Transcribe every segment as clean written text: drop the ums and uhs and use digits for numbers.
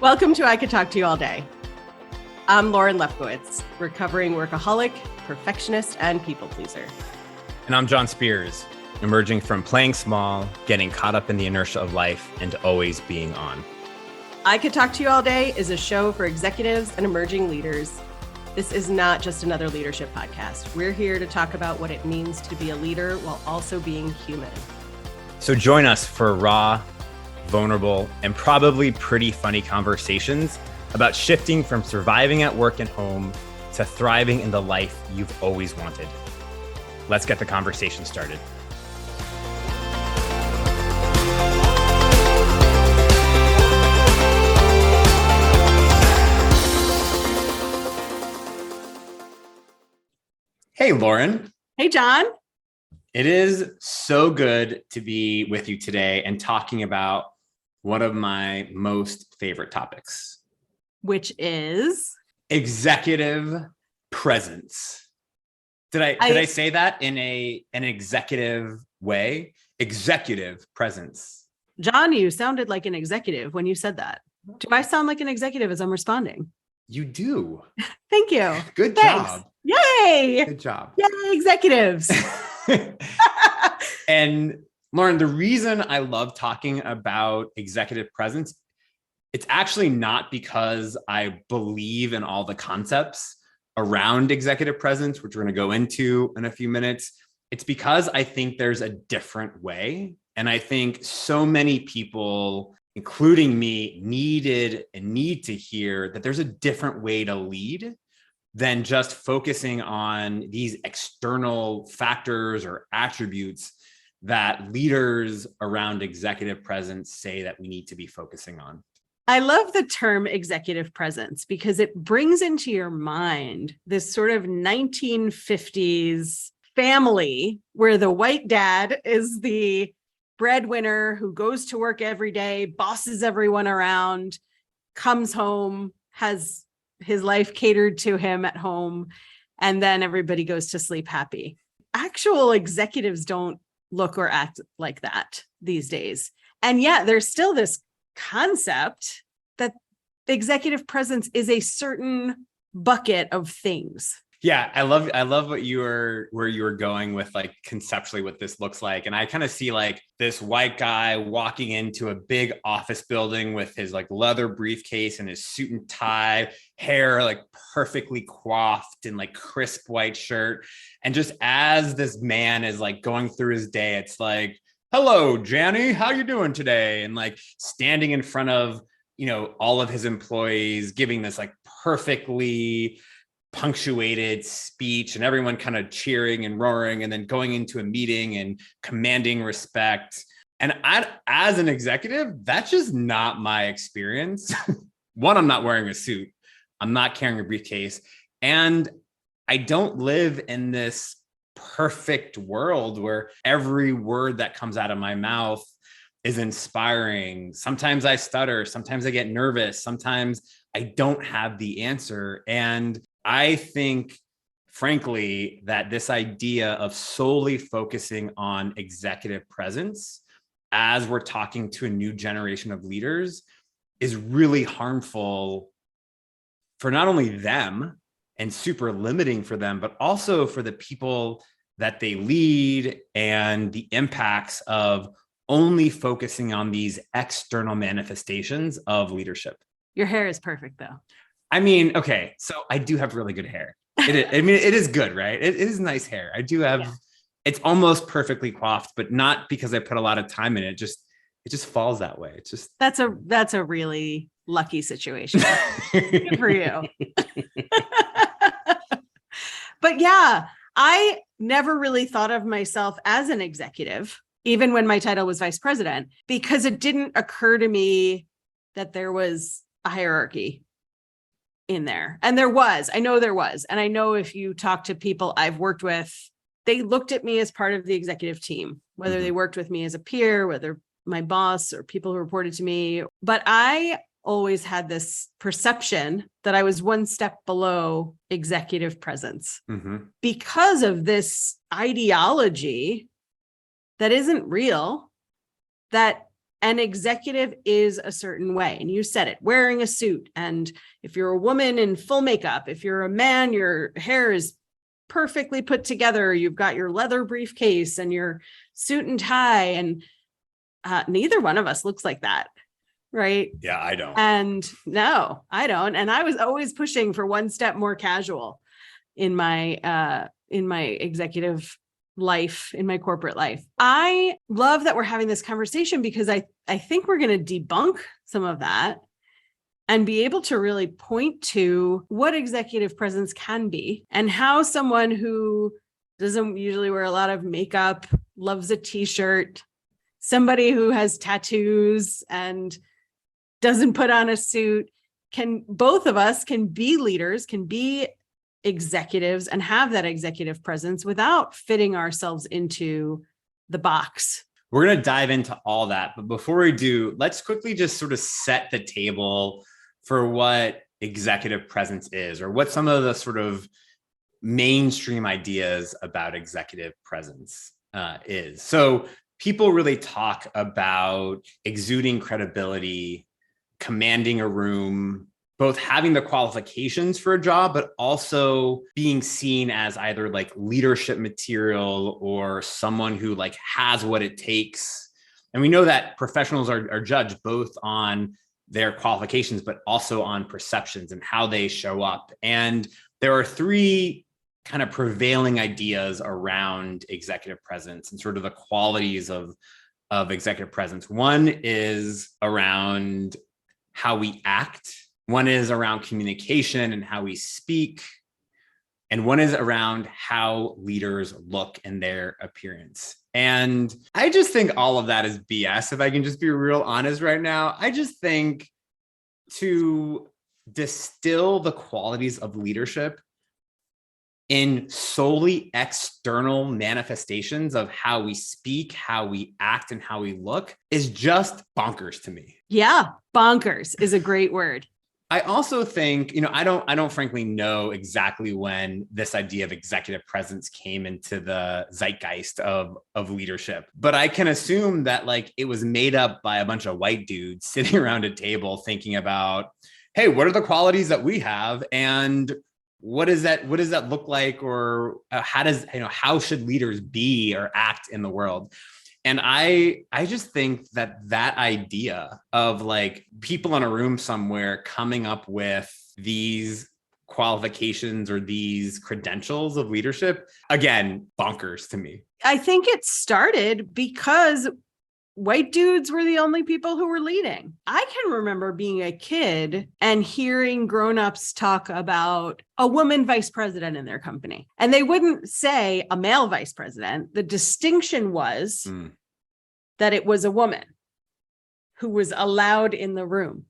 Welcome to I Could Talk to You All Day. I'm Lauren Lefkowitz, recovering workaholic, perfectionist, and people pleaser. And I'm John Spears, emerging from playing small, getting caught up in the inertia of life, and always being on. I Could Talk to You All Day is a show for executives and emerging leaders. This is not just another leadership podcast. We're here to talk about what it means to be a leader while also being human. So join us for raw, vulnerable, and probably pretty funny conversations about shifting from surviving at work and home to thriving in the life you've always wanted. Let's get the conversation started. Hey, Lauren. Hey, John. It is so good to be with you today and talking about one of my most favorite topics. Which is? Executive presence. Did I say that in an executive way? Executive presence. John, you sounded like an executive when you said that. Do I sound like an executive as I'm responding? You do. Thank you. Good Thanks. job. Yay. Good job. Yay, executives. And Lauren, the reason I love talking about executive presence, it's actually not because I believe in all the concepts around executive presence, which we're going to go into in a few minutes. It's because I think there's a different way. And I think so many people, including me, need to hear that there's a different way to lead than just focusing on these external factors or attributes that leaders around executive presence say that we need to be focusing on. I love the term executive presence because it brings into your mind this sort of 1950s family where the white dad is the breadwinner who goes to work every day, bosses everyone around, comes home, has his life catered to him at home, and then everybody goes to sleep happy. Actual executives don't look or act like that these days. And yet there's still this concept that executive presence is a certain bucket of things. Yeah, I love where you were going with like conceptually what this looks like. And I kind of see like this white guy walking into a big office building with his like leather briefcase and his suit and tie, hair like perfectly coiffed and like crisp white shirt. And just as this man is like going through his day, it's like, hello, Janny, how you doing today? And like standing in front of, all of his employees, giving this like perfectly punctuated speech and everyone kind of cheering and roaring and then going into a meeting and commanding respect. And as an executive, that's just not my experience. One, I'm not wearing a suit. I'm not carrying a briefcase. And I don't live in this perfect world where every word that comes out of my mouth is inspiring. Sometimes I stutter. Sometimes I get nervous. Sometimes I don't have the answer. And I think, frankly, that this idea of solely focusing on executive presence as we're talking to a new generation of leaders is really harmful for not only them and super limiting for them, but also for the people that they lead and the impacts of only focusing on these external manifestations of leadership. Your hair is perfect, though. I mean, okay, so I do have really good hair. It is good, right? It is nice hair. I do have, It's almost perfectly coiffed, but not because I put a lot of time in it. It just falls that way. It's just that's a really lucky situation. Good for you. But yeah, I never really thought of myself as an executive, even when my title was vice president, because it didn't occur to me that there was a hierarchy in there. And I know there was. And I know if you talk to people I've worked with, they looked at me as part of the executive team, whether they worked with me as a peer, whether my boss or people who reported to me. But I always had this perception that I was one step below executive presence because of this ideology that isn't real, that An executive is a certain way. And you said it, wearing a suit. And if you're a woman in full makeup, if you're a man, your hair is perfectly put together. You've got your leather briefcase and your suit and tie. And neither one of us looks like that. Right. Yeah, I don't. And no, I don't. And I was always pushing for one step more casual in my executive life, in my corporate life. I love that we're having this conversation because I think we're going to debunk some of that and be able to really point to what executive presence can be and how someone who doesn't usually wear a lot of makeup, loves a t-shirt, somebody who has tattoos and doesn't put on a suit, both of us can be leaders, can be executives and have that executive presence without fitting ourselves into the box. We're going to dive into all that. But before we do, let's quickly just sort of set the table for what executive presence is, or what some of the sort of mainstream ideas about executive presence is. So people really talk about exuding credibility, commanding a room, both having the qualifications for a job, but also being seen as either like leadership material or someone who like has what it takes. And we know that professionals are judged both on their qualifications, but also on perceptions and how they show up. And there are three kind of prevailing ideas around executive presence and sort of the qualities of executive presence. One is around how we act. One is around communication and how we speak. And one is around how leaders look and their appearance. And I just think all of that is BS, if I can just be real honest right now. I just think to distill the qualities of leadership in solely external manifestations of how we speak, how we act, and how we look is just bonkers to me. Yeah, bonkers is a great word. I also think, I don't frankly know exactly when this idea of executive presence came into the zeitgeist of leadership, but I can assume that like it was made up by a bunch of white dudes sitting around a table thinking about, hey, what are the qualities that we have? And what does that look like? Or how should leaders be or act in the world? And I just think that idea of like people in a room somewhere coming up with these qualifications or these credentials of leadership, again, bonkers to me. I think it started because white dudes were the only people who were leading. I can remember being a kid and hearing grownups talk about a woman vice president in their company. And they wouldn't say a male vice president. The distinction was that it was a woman who was allowed in the room,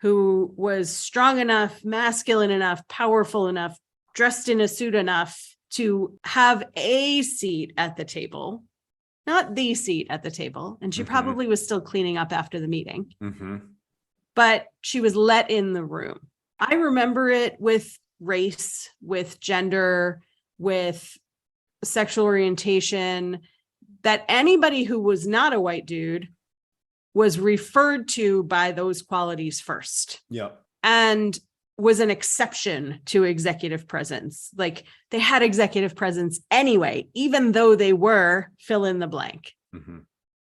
who was strong enough, masculine enough, powerful enough, dressed in a suit enough to have a seat at the table. Not the seat at the table. And she probably was still cleaning up after the meeting. But she was let in the room. I remember it with race, with gender, with sexual orientation, that anybody who was not a white dude was referred to by those qualities first. Yeah. And was an exception to executive presence. Like they had executive presence anyway, even though they were fill in the blank.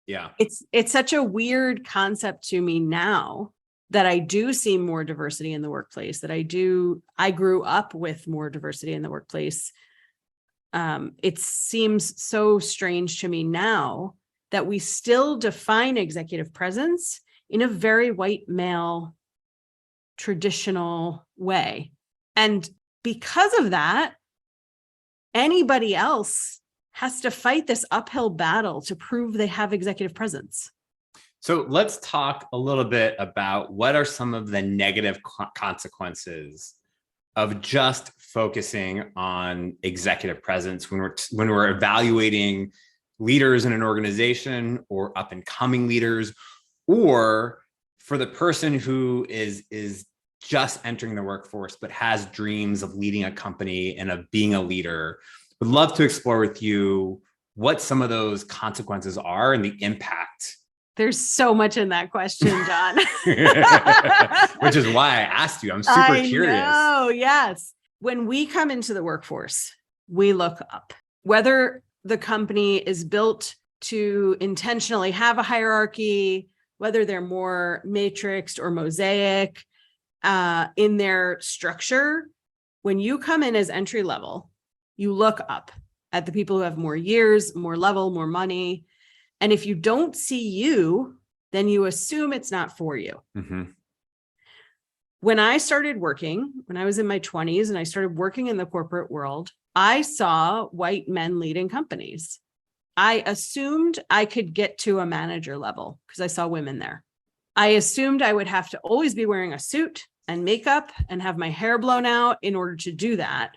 Yeah. It's such a weird concept to me now that I do see more diversity in the workplace, that I grew up with more diversity in the workplace. It seems so strange to me now that we still define executive presence in a very white male traditional way. And because of that, anybody else has to fight this uphill battle to prove they have executive presence. So let's talk a little bit about what are some of the negative consequences of just focusing on executive presence when we're evaluating leaders in an organization or up and coming leaders, or for the person who is just entering the workforce, but has dreams of leading a company and of being a leader. Would love to explore with you what some of those consequences are and the impact There's so much in that question, John. Which is why I asked you. I'm super curious. Oh, yes. When we come into the workforce, we look up. Whether the company is built to intentionally have a hierarchy, whether they're more matrixed or mosaic in their structure, when you come in as entry level, you look up at the people who have more years, more level, more money. And if you don't see you, then you assume it's not for you. Mm-hmm. When I started working, when I was in my 20s and I started working in the corporate world, I saw white men leading companies. I assumed I could get to a manager level because I saw women there. I assumed I would have to always be wearing a suit and makeup and have my hair blown out in order to do that,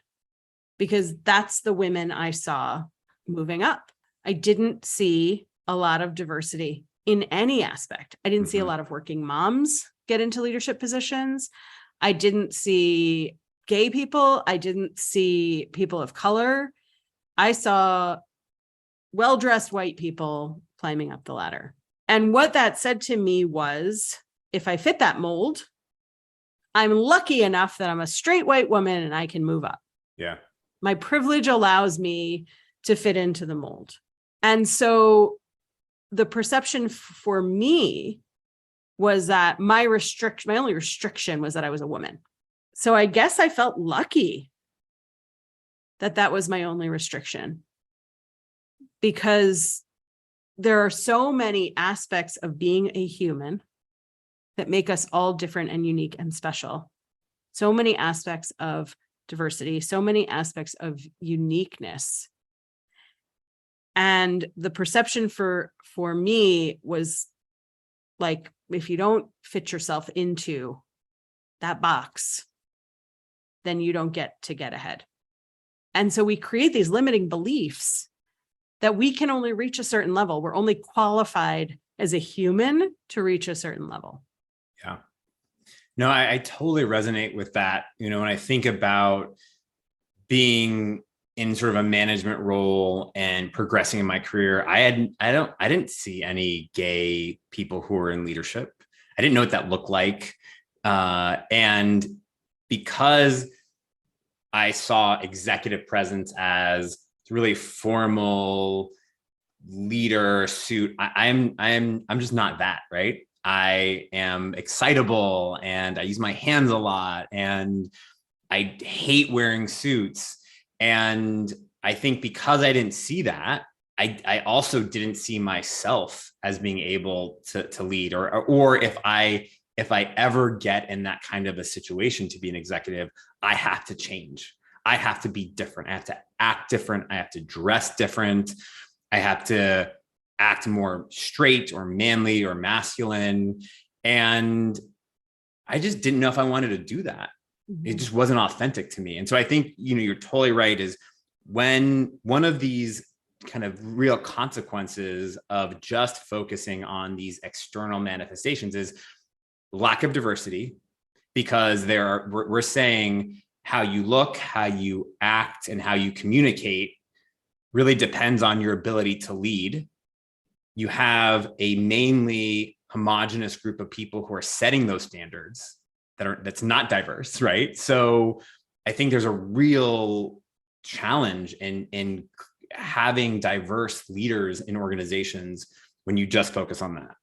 because that's the women I saw moving up. I didn't see a lot of diversity in any aspect. I didn't see a lot of working moms get into leadership positions. I didn't see gay people. I didn't see people of color. I saw well-dressed white people climbing up the ladder. And what that said to me was, if I fit that mold, I'm lucky enough that I'm a straight white woman and I can move up. Yeah. My privilege allows me to fit into the mold. And so the perception for me was that my only restriction was that I was a woman. So I guess I felt lucky that that was my only restriction, because there are so many aspects of being a human that make us all different and unique and special. So many aspects of diversity, so many aspects of uniqueness. And the perception for me was like, if you don't fit yourself into that box, then you don't get ahead. And so we create these limiting beliefs that we can only reach a certain level. We're only qualified as a human to reach a certain level. Yeah. No, I totally resonate with that. When I think about being in sort of a management role and progressing in my career, I didn't see any gay people who were in leadership. I didn't know what that looked like. And because I saw executive presence as really formal leader suit, I'm just not that, right? I am excitable and I use my hands a lot and I hate wearing suits. And I think because I didn't see that, I also didn't see myself as being able to lead, or if I ever get in that kind of a situation to be an executive, I have to change. I have to be different. I have to act different. I have to dress different. I have to act more straight or manly or masculine. And I just didn't know if I wanted to do that. Mm-hmm. It just wasn't authentic to me. And so I think, you're totally right, is when one of these kind of real consequences of just focusing on these external manifestations is lack of diversity, because we're saying how you look, how you act, and how you communicate really depends on your ability to lead. You have a mainly homogenous group of people who are setting those standards that's not diverse, right? So I think there's a real challenge in having diverse leaders in organizations when you just focus on that.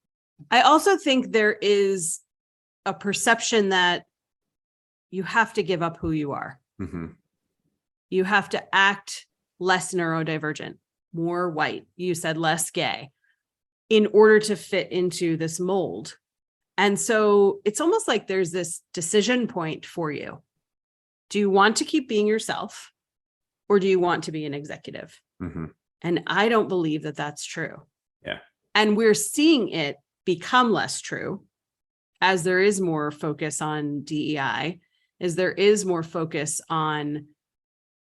I also think there is a perception that you have to give up who you are. Mm-hmm. You have to act less neurodivergent, more white. You said less gay, in order to fit into this mold. And so it's almost like there's this decision point for you. Do you want to keep being yourself, or do you want to be an executive? Mm-hmm. And I don't believe that that's true. Yeah. And we're seeing it become less true as there is more focus on DEI, as there is more focus on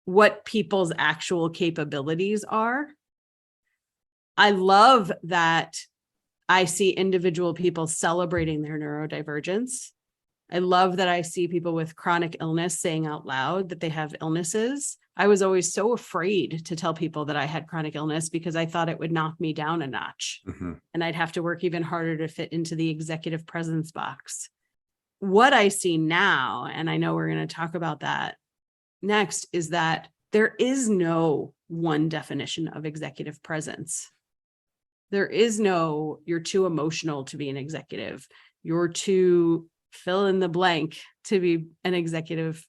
what people's actual capabilities are. I love that I see individual people celebrating their neurodivergence I love that I see people with chronic illness saying out loud that they have illnesses. I was always so afraid to tell people that I had chronic illness because I thought it would knock me down a notch and I'd have to work even harder to fit into the executive presence box. What I see now, and I know we're going to talk about that next, is that there is no one definition of executive presence. There is no, you're too emotional to be an executive. You're too fill in the blank to be an executive.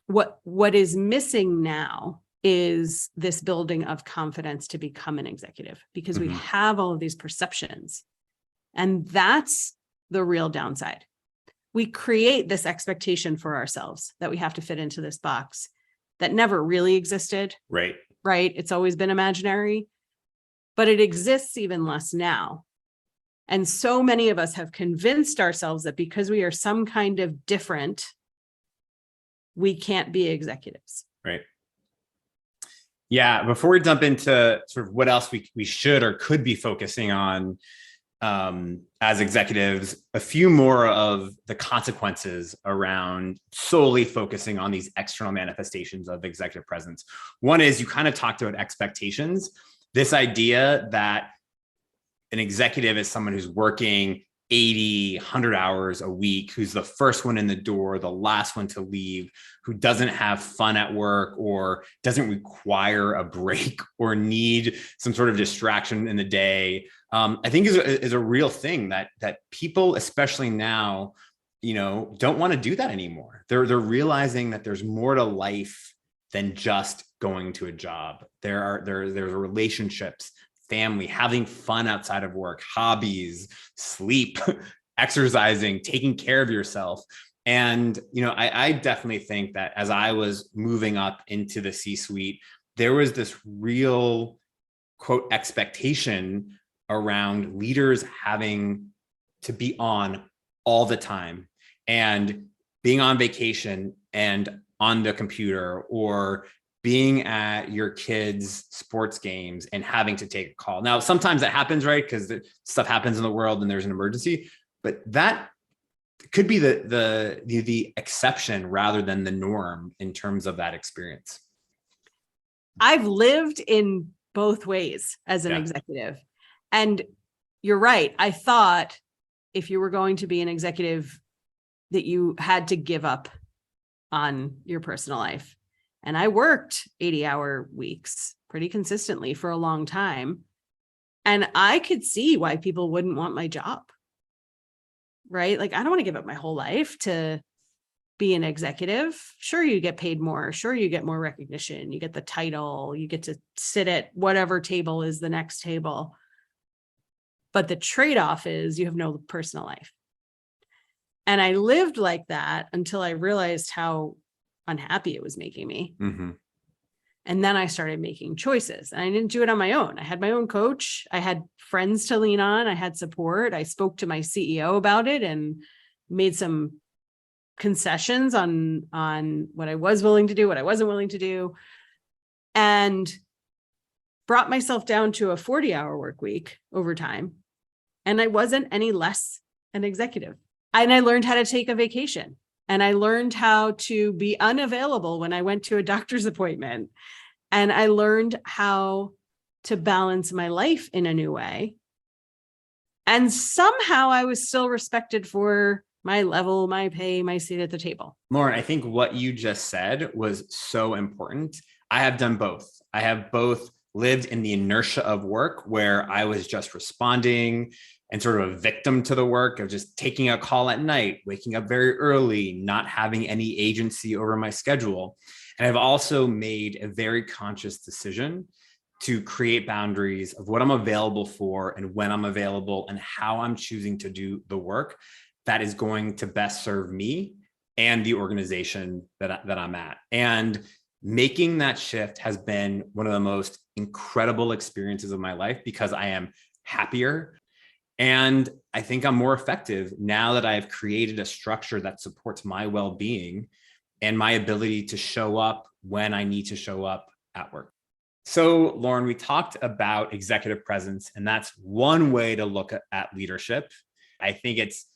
What is missing now is this building of confidence to become an executive, because we have all of these perceptions, and that's the real downside. We create this expectation for ourselves that we have to fit into this box that never really existed. Right. It's always been imaginary, but it exists even less now. And so many of us have convinced ourselves that because we are some kind of different, we can't be executives. Right. Yeah. Before we jump into sort of what else we should or could be focusing on as executives, a few more of the consequences around solely focusing on these external manifestations of executive presence. One is, you kind of talked about expectations. This idea that an executive is someone who's working 80, 100 hours a week, who's the first one in the door, the last one to leave, who doesn't have fun at work or doesn't require a break or need some sort of distraction in the day. I think is a real thing that people, especially now, don't want to do that anymore. They're realizing that there's more to life than just going to a job. There's relationships, family, having fun outside of work, hobbies, sleep, exercising, taking care of yourself. And, I definitely think that as I was moving up into the C-suite, there was this real, quote, expectation around leaders having to be on all the time and being on vacation and on the computer, or being at your kids' sports games and having to take a call. Now, sometimes that happens, right? Because stuff happens in the world and there's an emergency, but that could be the exception rather than the norm in terms of that experience. I've lived in both ways as an executive. And you're right. I thought if you were going to be an executive that you had to give up on your personal life. And I worked 80-hour weeks pretty consistently for a long time. And I could see why people wouldn't want my job, right? Like, I don't want to give up my whole life to be an executive. Sure, you get paid more. Sure, you get more recognition. You get the title. You get to sit at whatever table is the next table. But the trade-off is you have no personal life. And I lived like that until I realized how unhappy it was making me. And then I started making choices, and I didn't do it on my own. I had my own coach. I had friends to lean on. I had support. I spoke to my CEO about it and made some concessions on what I was willing to do, what I wasn't willing to do, and brought myself down to a 40-hour work week over time. And I wasn't any less an executive. And I learned how to take a vacation. And I learned how to be unavailable when I went to a doctor's appointment. And I learned how to balance my life in a new way. And somehow I was still respected for my level, my pay, my seat at the table. Lauren, I think what you just said was so important. I have done both. I have both lived in the inertia of work where I was just responding and sort of a victim to the work of just taking a call at night, waking up very early, not having any agency over my schedule. And I've also made a very conscious decision to create boundaries of what I'm available for and when I'm available and how I'm choosing to do the work that is going to best serve me and the organization that I'm at. And making that shift has been one of the most incredible experiences of my life because I am happier. And I think I'm more effective now that I've created a structure that supports my well-being and my ability to show up when I need to show up at work. So, Lauren, we talked about executive presence, and that's one way to look at leadership. I think it's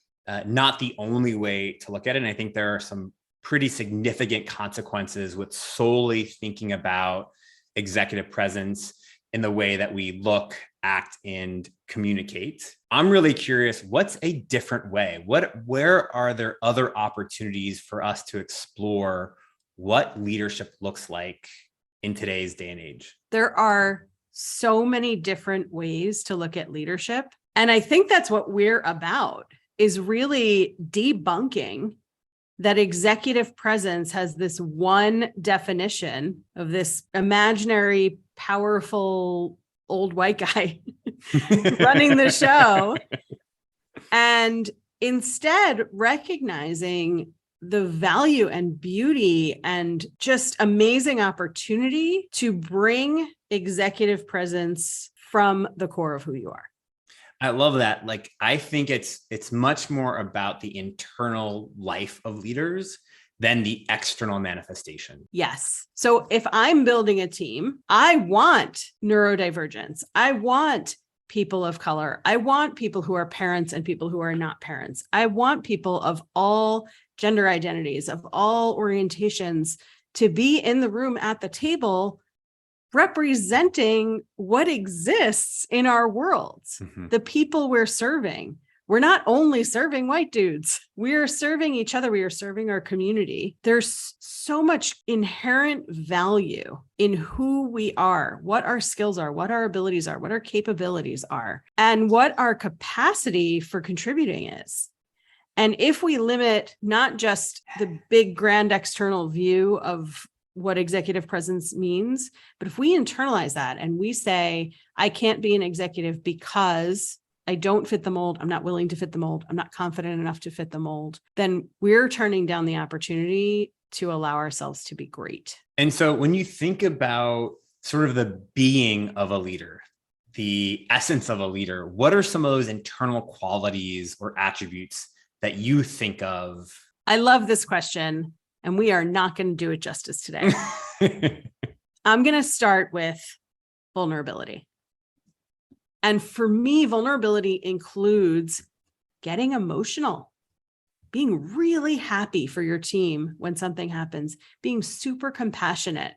not the only way to look at it. And I think there are some pretty significant consequences with solely thinking about executive presence in the way that we look, act, and communicate. I'm really curious, what's a different way? Where are there other opportunities for us to explore what leadership looks like in today's day and age? There are so many different ways to look at leadership. And I think that's what we're about, is really debunking that executive presence has this one definition of this imaginary, powerful old white guy running the show. And instead recognizing the value and beauty and just amazing opportunity to bring executive presence from the core of who you are. I love that. Like, I think it's much more about the internal life of leaders than the external manifestation. Yes. So if I'm building a team, I want neurodivergence. I want people of color. I want people who are parents and people who are not parents. I want people of all gender identities, of all orientations, to be in the room at the table representing what exists in our worlds, the people we're serving. We're not only serving white dudes, we're serving each other, we are serving our community. There's so much inherent value in who we are, what our skills are, what our abilities are, what our capabilities are, and what our capacity for contributing is. And if we limit not just the big grand external view of what executive presence means, but if we internalize that and we say, I can't be an executive because I don't fit the mold, I'm not willing to fit the mold, I'm not confident enough to fit the mold, then we're turning down the opportunity to allow ourselves to be great. And so when you think about sort of the being of a leader, the essence of a leader, what are some of those internal qualities or attributes that you think of? I love this question, and we are not going to do it justice today. I'm going to start with vulnerability. And for me, vulnerability includes getting emotional, being really happy for your team when something happens, being super compassionate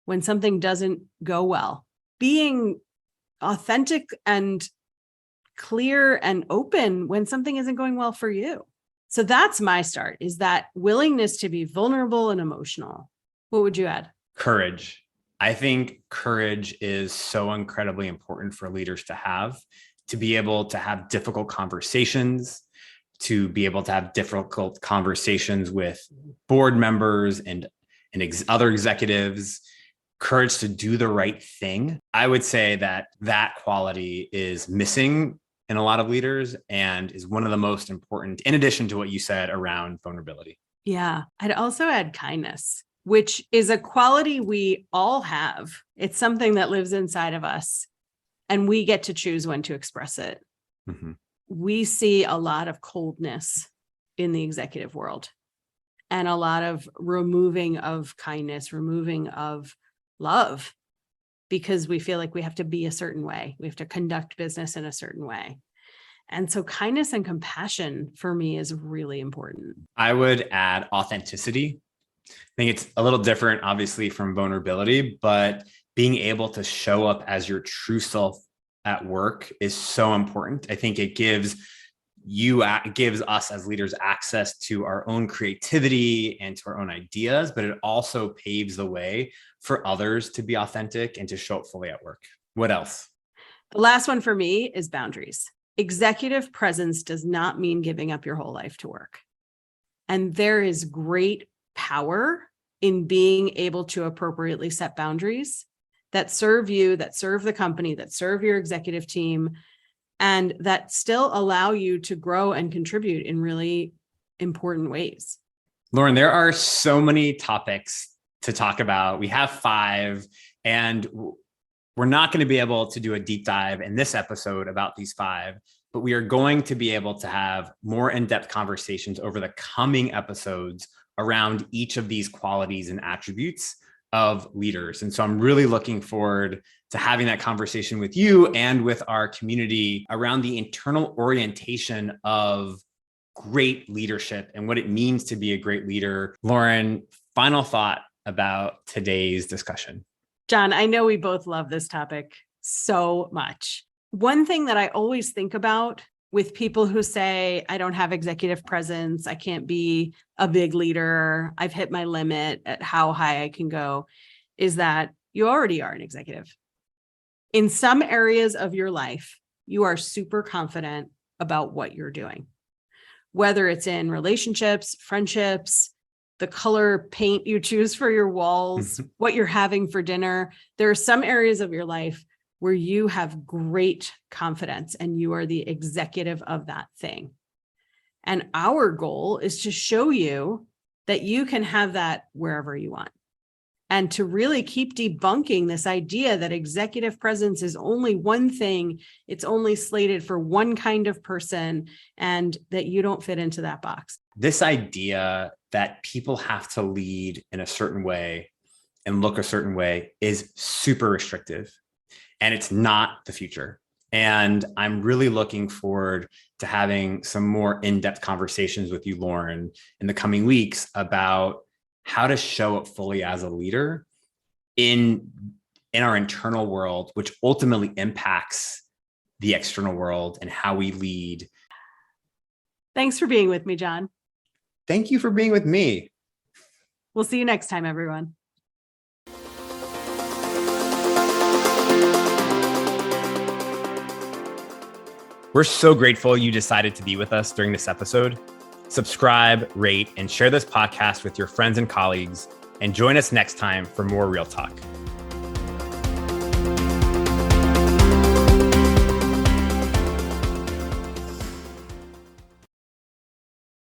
when something doesn't go well, being authentic and clear and open when something isn't going well for you. So that's my start, is that willingness to be vulnerable and emotional. What would you add? Courage. I think courage is so incredibly important for leaders to be able to have difficult conversations, to be able to have difficult conversations with board members and other executives, courage to do the right thing. I would say that quality is missing in a lot of leaders and is one of the most important, in addition to what you said around vulnerability. Yeah, I'd also add kindness, which is a quality we all have. It's something that lives inside of us, and we get to choose when to express it. Mm-hmm. We see a lot of coldness in the executive world and a lot of removing of kindness, removing of love, because we feel like we have to be a certain way. We have to conduct business in a certain way. And so kindness and compassion for me is really important. I would add authenticity. I think it's a little different, obviously, from vulnerability, but being able to show up as your true self at work is so important. I think it gives us as leaders access to our own creativity and to our own ideas, but it also paves the way for others to be authentic and to show up fully at work. What else? The last one for me is boundaries. Executive presence does not mean giving up your whole life to work. And there is great power in being able to appropriately set boundaries that serve you, that serve the company, that serve your executive team, and that still allow you to grow and contribute in really important ways. Lauren, there are so many topics to talk about. We have 5, and we're not going to be able to do a deep dive in this episode about these 5, but we are going to be able to have more in-depth conversations over the coming episodes around each of these qualities and attributes of leaders. And so I'm really looking forward to having that conversation with you and with our community around the internal orientation of great leadership and what it means to be a great leader. Lauren, final thought about today's discussion. John, I know we both love this topic so much. One thing that I always think about with people who say, I don't have executive presence, I can't be a big leader, I've hit my limit at how high I can go, is that you already are an executive. In some areas of your life, you are super confident about what you're doing, whether it's in relationships, friendships, the color paint you choose for your walls, what you're having for dinner. There are some areas of your life where you have great confidence and you are the executive of that thing. And our goal is to show you that you can have that wherever you want. And to really keep debunking this idea that executive presence is only one thing, it's only slated for one kind of person, and that you don't fit into that box. This idea that people have to lead in a certain way and look a certain way is super restrictive, and it's not the future. And I'm really looking forward to having some more in-depth conversations with you, Lauren, in the coming weeks about how to show up fully as a leader in our internal world, which ultimately impacts the external world and how we lead. Thanks for being with me, John. Thank you for being with me. We'll see you next time, everyone. We're so grateful you decided to be with us during this episode. Subscribe, rate, and share this podcast with your friends and colleagues, and join us next time for more Real Talk.